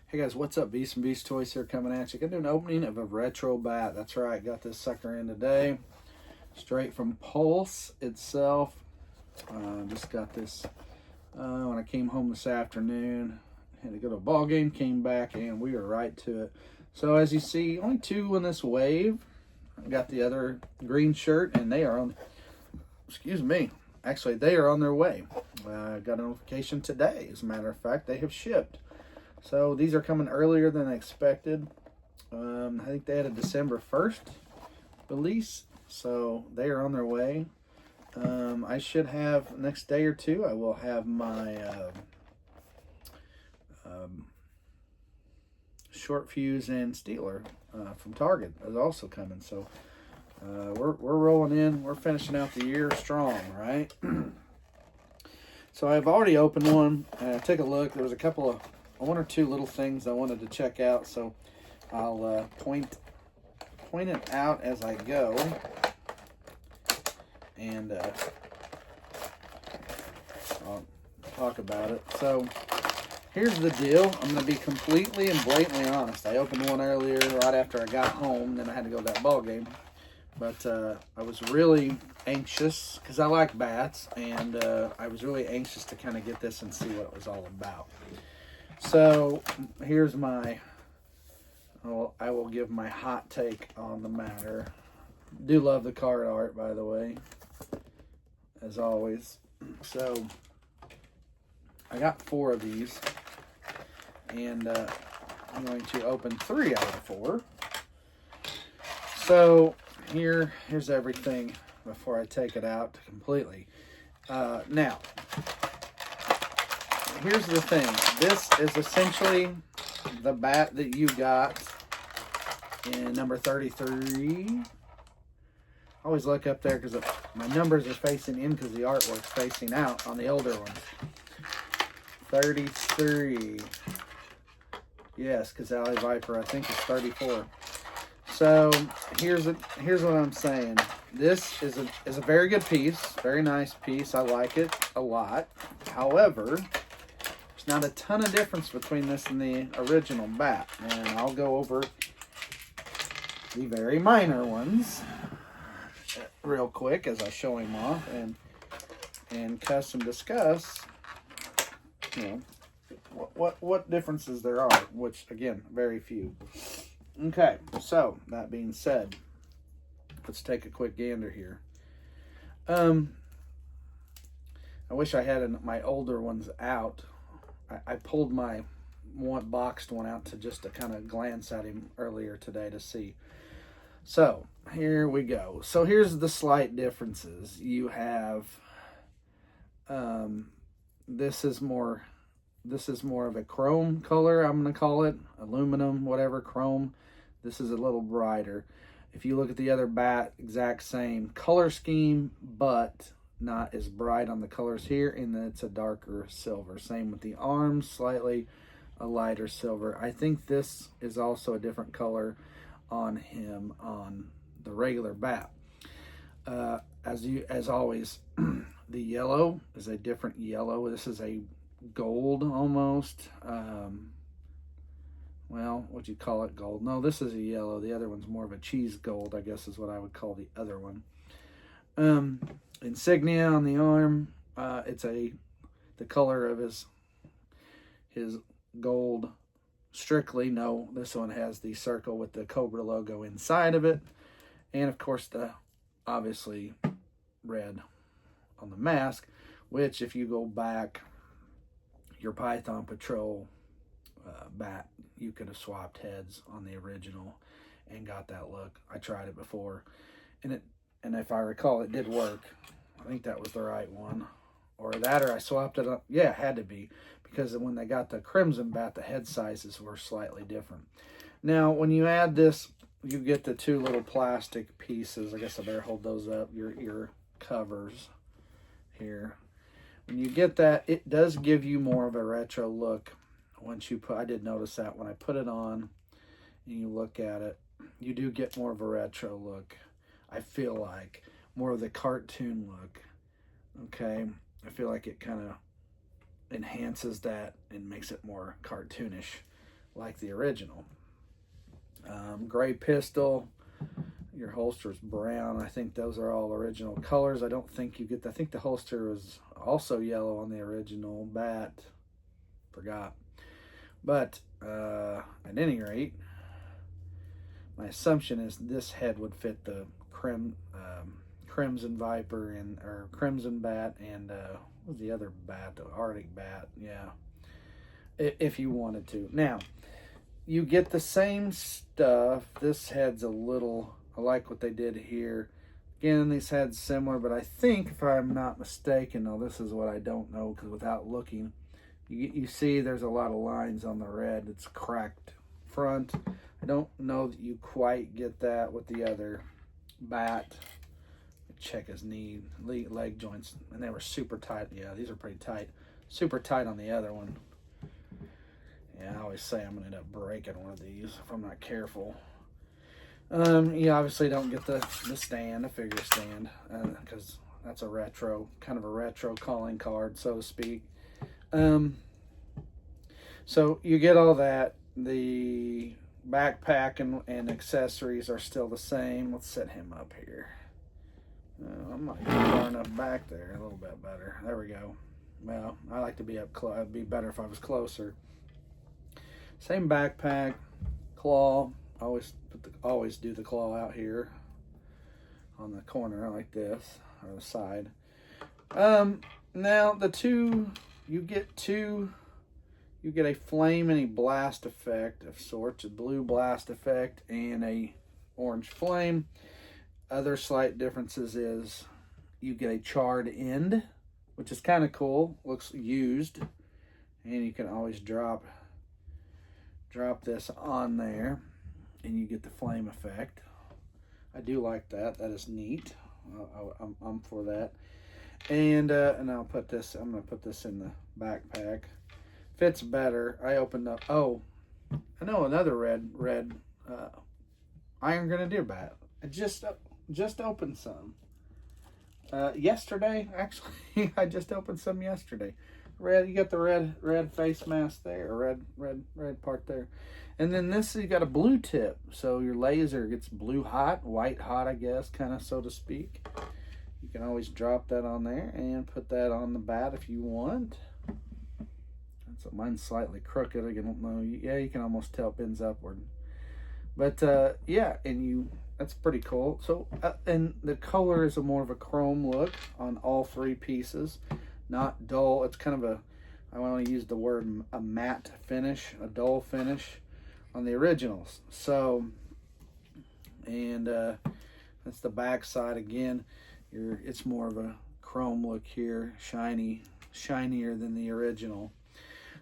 Hey guys, what's up? Beast and Beast Toys here coming at you. Gonna do an opening of a retro bat. That's right, got this sucker in today. Straight from Pulse itself. Just got this when I came home this afternoon. Had to go to a ball game, came back, and we were right to it. So as you see, only two in this wave. I got the other green shirt, and they are on, excuse me, actually they are on their way. Got a notification today. As a matter of fact, they have shipped. So these are coming earlier than expected. I think they had a December 1st release, so they are on their way. I should have, next day or two, I will have my short fuse and Steeler from Target is also coming. So we're rolling in. We're finishing out the year strong, right? So I've already opened one. Take a look. There was a couple of one or two little things I wanted to check out, so I'll point it out as I go, and I'll talk about it. So here's the deal. I'm going to be completely and blatantly honest. I opened one earlier right after I got home, then I had to go to that ball game. But I was really anxious because I like bats, and I was really anxious to kind of get this and see what it was all about. So here's my, I will give my hot take on the matter. Do love the card art, by the way, as always. So I got 4 of these, and I'm going to open 3 out of 4. So here's everything before I take it out completely. Now, here's the thing. This is essentially the bat that you got in number 33. I always look up there because my numbers are facing in because the artwork's facing out on the older ones. 33. Yes, because Alley Viper, I think, is 34. So here's what I'm saying. This is a very good piece, very nice piece. I like it a lot. However, there's not a ton of difference between this and the original bat, and I'll go over the very minor ones real quick as I show him off and custom discuss, you know, what differences there are, which again, very few. Okay, so that being said, let's take a quick gander here. I wish I had my older ones out. I pulled my boxed one out to kind of glance at him earlier today to see. So here we go. So here's the slight differences. You have this is more of a chrome color, I'm going to call it, aluminum, whatever, chrome. This is a little brighter. If you look at the other bat, exact same color scheme, but not as bright on the colors here, and then it's a darker silver. Same with the arms, slightly a lighter silver. I think this is also a different color on him on the regular bat. As always, the yellow is a different yellow. This is a gold almost. Well, what you call it, gold? No, this is a yellow. The other one's more of a cheese gold, I guess is what I would call the other one. Insignia on the arm. It's the color of his gold strictly. No, this one has the circle with the Cobra logo inside of it, and of course the obviously red on the mask, which if you go back, your Python Patrol bat, you could have swapped heads on the original and got that look. I tried it before, and if I recall, it did work. I think that was the right one, or I swapped it up. Yeah, it had to be, because when they got the Crimson bat, the head sizes were slightly different. Now, when you add this, you get the 2 little plastic pieces. I guess I better hold those up. Your covers here. When you get that, it does give you more of a retro look. Once you I did notice that when I put it on and you look at it, you do get more of a retro look. I feel like more of the cartoon look. Okay, I feel like it kind of enhances that and makes it more cartoonish like the original. Gray pistol. Your holster's brown. I think those are all original colors. I don't think you get. I think the holster was also yellow on the original bat. Forgot. But at any rate, my assumption is this head would fit the Crimson Viper or Crimson Bat and what was the other bat? The Arctic Bat. Yeah, if you wanted to. Now, you get the same stuff. This head's a little. I like what they did here. Again, these heads similar, but I think, if I'm not mistaken, though, this is what I don't know because without looking, you see there's a lot of lines on the red. It's cracked front. I don't know that you quite get that with the other bat. Check his knee, leg joints, and they were super tight. Yeah, these are pretty tight. Super tight on the other one. Yeah, I always say I'm going to end up breaking one of these if I'm not careful. You obviously don't get the stand, the figure stand, because that's a retro, kind of a retro calling card, so to speak. So you get all that. The backpack and accessories are still the same. Let's set him up here. I'm not far enough back there. A little bit better. There we go. Well, I like to be up close. It'd be better if I was closer. Same backpack, claw. Always do the claw out here on the corner like this, or the side. Now you get a flame and a blast effect of sorts, a blue blast effect and a orange flame. Other slight differences is you get a charred end, which is kind of cool. Looks used, and you can always drop this on there, and you get the flame effect. I do like that. That is neat. I'm for that. And I'll put this. I'm gonna put this in the backpack. Fits better. I opened up. Oh, I know another red Iron Grenadier bat. I just opened some yesterday. Actually, I just opened some yesterday. Red. You got the red face mask there. Red part there. And then this, you got a blue tip, so your laser gets blue hot, white hot, I guess, kind of, so to speak. You can always drop that on there and put that on the bat if you want. So mine's slightly crooked. I don't know. Yeah, you can almost tell it bends upward. But yeah, that's pretty cool. So and the color is more of a chrome look on all three pieces, not dull. It's kind of I want to use the word a matte finish, a dull finish on the originals. So, and that's the back side again. It's more of a chrome look here, shinier than the original.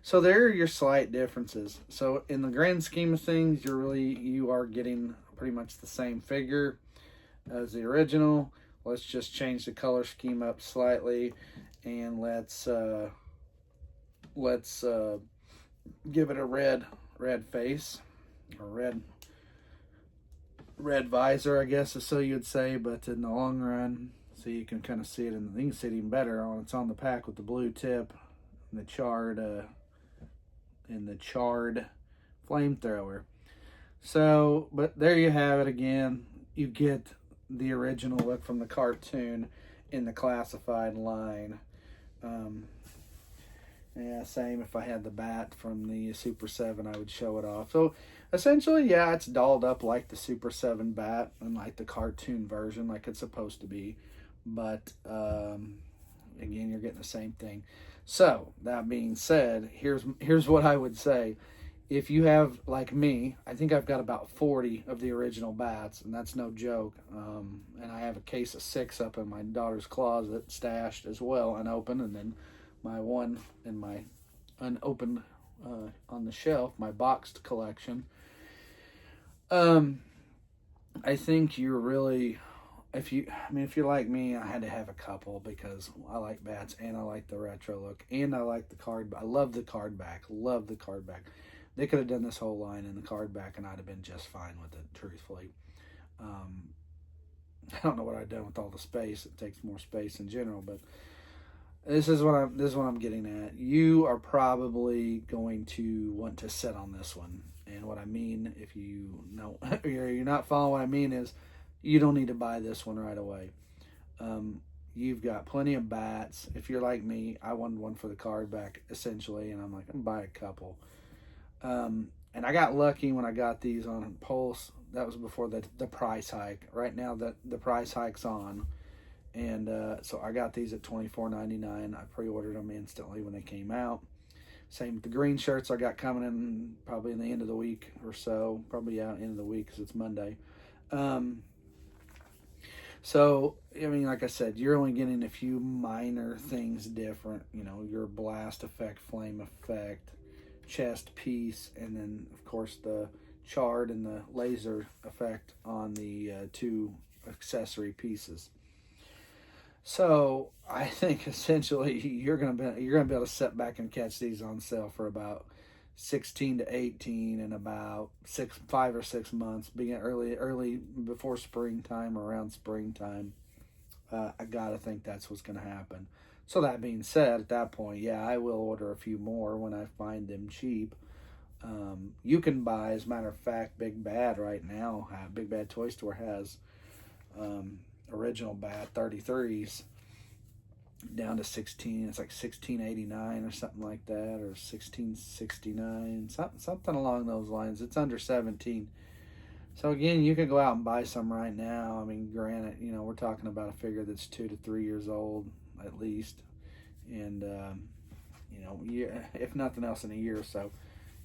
So there are your slight differences. So in the grand scheme of things, you are getting pretty much the same figure as the original. Let's just change the color scheme up slightly, and let's give it a red face, or red visor, I guess is so you'd say. But in the long run, so you can kind of see it, and you can see it even better on it's on the pack with the blue tip and the charred flamethrower. So, but there you have it again. You get the original look from the cartoon in the classified line. Yeah, same if I had the bat from the Super 7, I would show it off. So essentially, yeah, it's dolled up like the Super 7 bat and like the cartoon version, like it's supposed to be. But again, you're getting the same thing. So that being said, here's what I would say. If you have, like me, I think I've got about 40 of the original bats, and that's no joke. And I have a case of 6 up in my daughter's closet, stashed as well, unopened, and then my one in my unopened on the shelf, my boxed collection. I think you're really, if you're like me, I had to have a couple because I like bats and I like the retro look and I like the card. I love the Cardback. Love the Cardback. They could have done this whole line in the Cardback and I'd have been just fine with it, truthfully. I don't know what I'd done with all the space. It takes more space in general, but this is what I'm getting at. You are probably going to want to sit on this one. And what I mean, if you know, you're not following what I mean, is you don't need to buy this one right away. You've got plenty of bats. If you're like me, I wanted one for the Cardback essentially, and I'm like, I'm gonna buy a couple. And I got lucky when I got these on Pulse. That was before the price hike. Right now, the price hike's on, and so I got these at $24.99. I pre-ordered them instantly when they came out. Same with the green shirts I got coming in probably in the end of the week or so. Probably out end of the week because it's Monday. So, I mean, like I said, you're only getting a few minor things different. You know, your blast effect, flame effect, chest piece, and then, of course, the charred and the laser effect on the two accessory pieces. So, I think essentially you're gonna be able to sit back and catch these on sale for about 16 to 18 in about 5 or 6 months, being early before springtime, around springtime. I gotta think that's what's gonna happen. So that being said, at that point, yeah, I will order a few more when I find them cheap. You can buy, as a matter of fact, Big right now. Big Bad Toy Store has original Bat 33s down to 16. It's like 16.89 or something like that, or 16.69, something along those lines. It's under 17. So again, you can go out and buy some right now. I mean, granted, you know, we're talking about a figure that's 2 to 3 years old at least, and you know, if nothing else, in a year or so,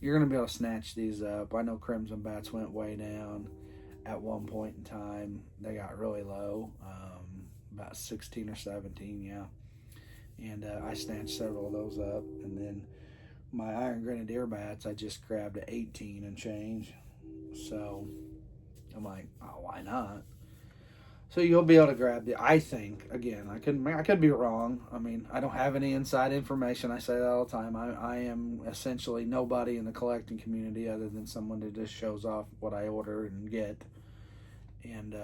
you're going to be able to snatch these up. I know Crimson Bats went way down at one point in time. They got really low, about 16 or 17, yeah. And I snatched several of those up. And then my Iron Grenadier bats, I just grabbed at 18 and change. So I'm like, oh, why not? So you'll be able to grab the. I think, again, I could be wrong. I mean, I don't have any inside information. I say that all the time. I am essentially nobody in the collecting community other than someone that just shows off what I order and get. And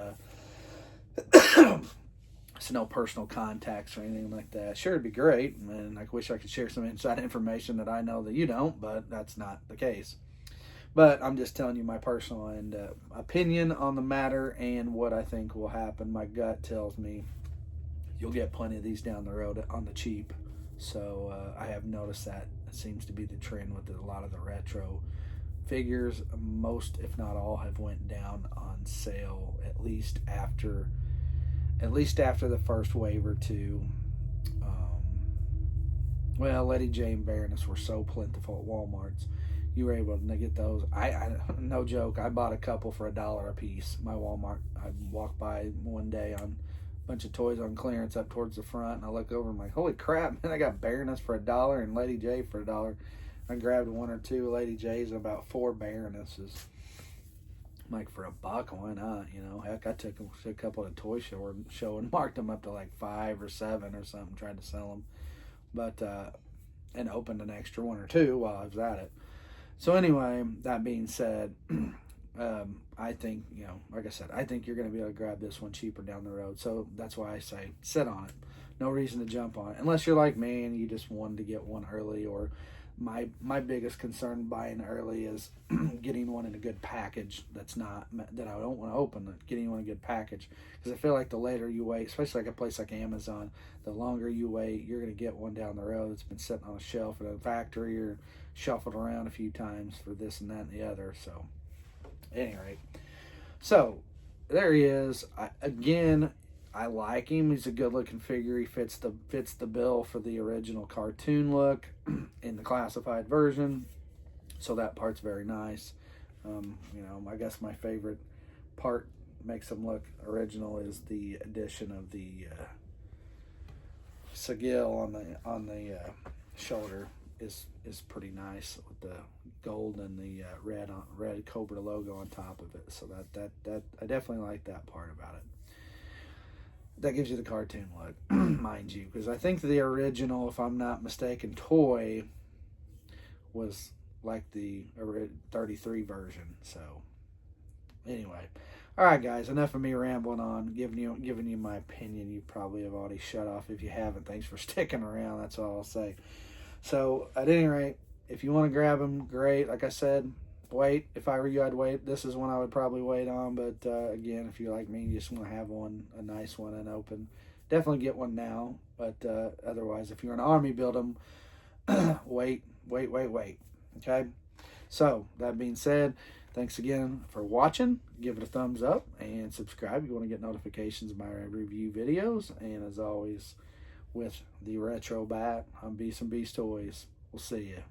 it's no personal contacts or anything like that. Sure, it'd be great, and I wish I could share some inside information that I know that you don't, but that's not the case. But I'm just telling you my personal and opinion on the matter and what I think will happen. My gut tells me you'll get plenty of these down the road on the cheap. So I have noticed that it seems to be the trend with a lot of the retro figures. Most, if not all, have went down on sale at least after the first wave or two. Well, Letty Jane Baroness were so plentiful at Walmart's. You were able to get those. I no joke, I bought a couple for $1 a piece. My Walmart, I walked by one day on a bunch of toys on clearance up towards the front, and I look over and I'm like, holy crap, man, I got Baroness for $1 and Lady J for $1. I grabbed 1 or 2 Lady J's and about 4 Baronesses. I'm like, for $1, why not? You know, heck, I took a couple of toy show and marked them up to like 5 or 7 or something, tried to sell them. But, and opened an extra 1 or 2 while I was at it. So anyway, that being said, I think, you know, like I said, I think you're going to be able to grab this one cheaper down the road. So that's why I say sit on it. No reason to jump on it. Unless you're like me and you just wanted to get one early, or my biggest concern buying early is getting one in a good package that I don't want to open, getting one in a good package. Because I feel like the later you wait, especially like a place like Amazon, the longer you wait, you're going to get one down the road that's been sitting on a shelf at a factory or shuffled around a few times for this and that and the other. So, at any rate, so there he is. I like him. He's a good-looking figure. He fits the bill for the original cartoon look in the classified version. So that part's very nice. You know, I guess my favorite part makes him look original is the addition of the sigil on the shoulder is pretty nice with the gold and the red Cobra logo on top of it. So that I definitely like that part about it. That gives you the cartoon look, mind you, because I think the original, if I'm not mistaken, toy was like the 33 version. So anyway, All right, guys, enough of me rambling on, giving you my opinion. You probably have already shut off. If you haven't, thanks for sticking around. That's all I'll say. So, at any rate, if you want to grab them, great. Like I said, wait. If I were you, I'd wait. This is one I would probably wait on. But again, if you're like me, you just want to have one, a nice one, and open, definitely get one now. But otherwise, if you're an army, build them. Wait. Okay. So that being said, thanks again for watching. Give it a thumbs up and subscribe if you want to get notifications of my review videos. And as always, with the Retro Bat, I'm B.A.T.S. Toys. We'll see you.